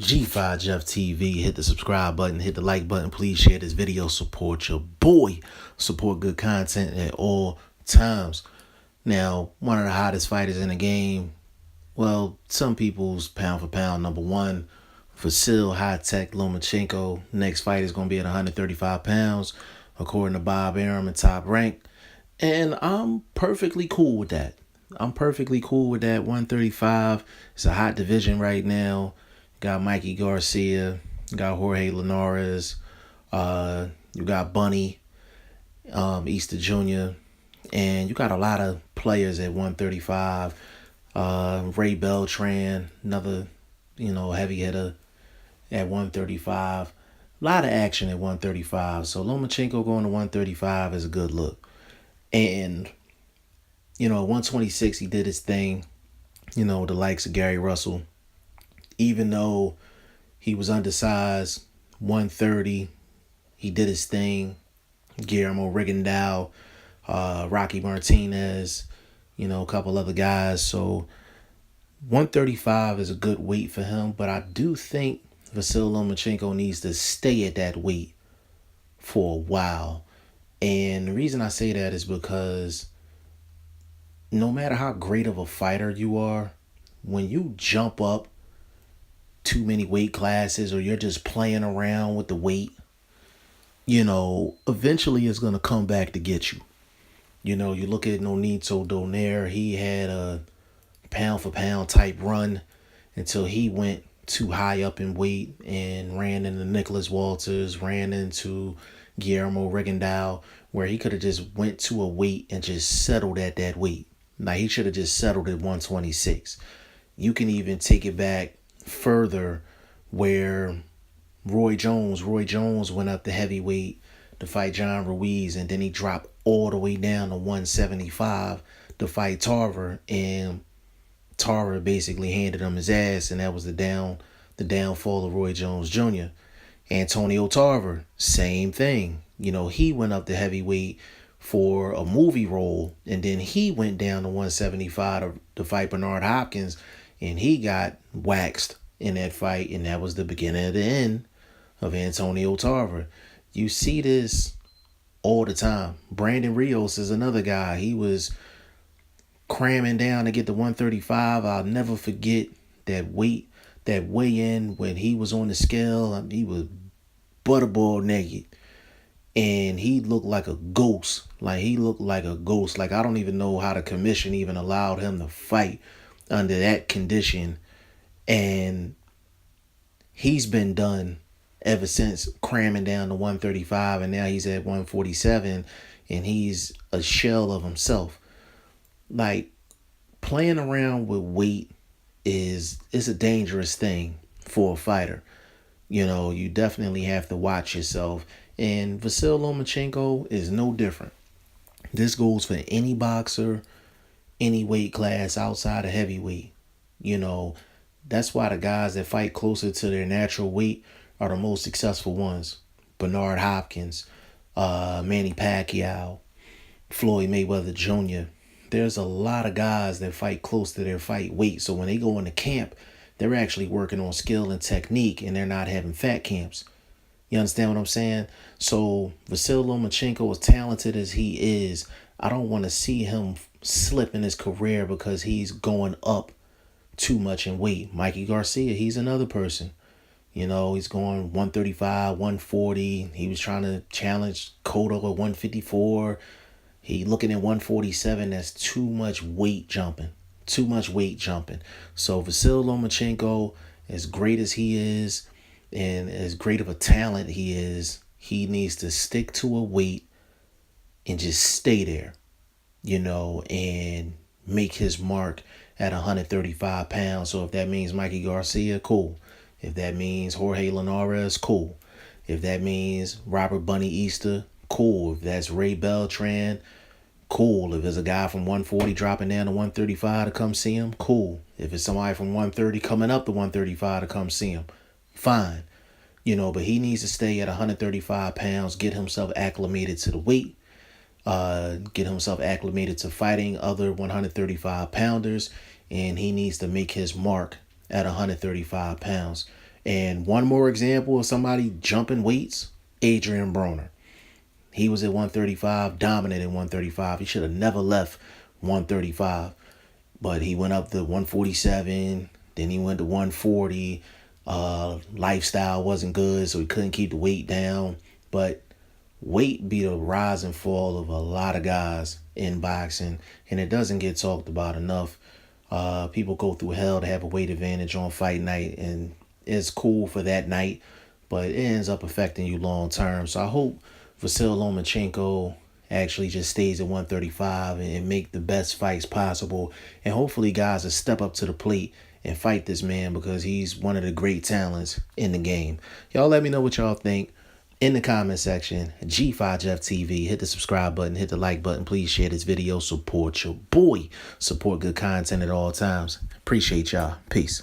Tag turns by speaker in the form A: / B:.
A: G5 Jeff TV. Hit the subscribe button, hit the like button. Please share this video. Support your boy. Support good content at all times. Now, one of the hottest fighters in the game. Well, some people's pound for pound number one. Vasyl Lomachenko. Next fight is going to be at 135 pounds, according to Bob Arum in Top Rank. And I'm perfectly cool with that. 135. It's a hot division right now. Got Mikey Garcia, got Jorge Linares, you got Bunny, Easter Jr., and you got a lot of players at 135. Ray Beltran, another, heavy hitter at 135. A lot of action at 135. So Lomachenko going to 135 is a good look. And, 126, he did his thing, the likes of Gary Russell. Even though he was undersized, 130, he did his thing. Guillermo Rigondeaux, Rocky Martinez, a couple other guys. So 135 is a good weight for him. But I do think Vasyl Lomachenko needs to stay at that weight for a while. And the reason I say that is because no matter how great of a fighter you are, when you jump up too many weight classes or you're just playing around with the weight, eventually it's going to come back to get you. You look at Nonito Donaire, he had a pound for pound type run until he went too high up in weight and ran into Nicholas Walters, ran into Guillermo Rigondeaux, where he could have just went to a weight and just settled at that weight. Now, he should have just settled at 126. You can even take it back further where Roy Jones went up to heavyweight to fight John Ruiz, and then he dropped all the way down to 175 to fight Tarver, and Tarver basically handed him his ass, and that was the downfall of Roy Jones Jr. Antonio Tarver, same thing. He went up to heavyweight for a movie role, and then he went down to 175 to fight Bernard Hopkins, and he got waxed in that fight, and that was the beginning of the end of Antonio Tarver. You see this all the time. Brandon Rios is another guy. He was cramming down to get to 135. I'll never forget that weigh-in when he was on the scale. He was butterball naked, and he looked like a ghost. Like I don't even know how the commission even allowed him to fight under that condition. And he's been done ever since, cramming down to 135, and now he's at 147, and he's a shell of himself. Like, playing around with weight is a dangerous thing for a fighter. You definitely have to watch yourself. And Vasyl Lomachenko is no different. This goes for any boxer, any weight class outside of heavyweight. That's why the guys that fight closer to their natural weight are the most successful ones. Bernard Hopkins, Manny Pacquiao, Floyd Mayweather Jr. There's a lot of guys that fight close to their fight weight. So when they go into camp, they're actually working on skill and technique, and they're not having fat camps. You understand what I'm saying? So Vasyl Lomachenko, as talented as he is, I don't want to see him slip in his career because he's going up too much in weight. Mikey Garcia, he's another person. He's going 135, 140. He was trying to challenge Cotto at 154. He looking at 147. That's too much weight jumping. So Vasyl Lomachenko, as great as he is and as great of a talent he is, he needs to stick to a weight and just stay there, and make his mark at 135 pounds. So if that means Mikey Garcia, cool. If that means Jorge Linares, cool. If that means Robert Bunny Easter, cool. If that's Ray Beltran, cool. If there's a guy from 140 dropping down to 135 to come see him, cool. If it's somebody from 130 coming up to 135 to come see him, fine. But he needs to stay at 135 pounds, get himself acclimated to the weight, get himself acclimated to fighting other 135 pounders, and he needs to make his mark at 135 pounds. And one more example of somebody jumping weights, Adrian Broner. He was at 135, dominant at 135. He should have never left 135. But he went up to 147, then he went to 140. Lifestyle wasn't good, so he couldn't keep the weight down. But weight be the rise and fall of a lot of guys in boxing, and it doesn't get talked about enough. People go through hell to have a weight advantage on fight night, and it's cool for that night, but it ends up affecting you long term. So I hope Vasyl Lomachenko actually just stays at 135 and make the best fights possible. And hopefully guys will step up to the plate and fight this man, because he's one of the great talents in the game. Y'all let me know what y'all think in the comment section. G5 Jeff TV. Hit the subscribe button. Hit the like button. Please share this video. Support your boy. Support good content at all times. Appreciate y'all. Peace.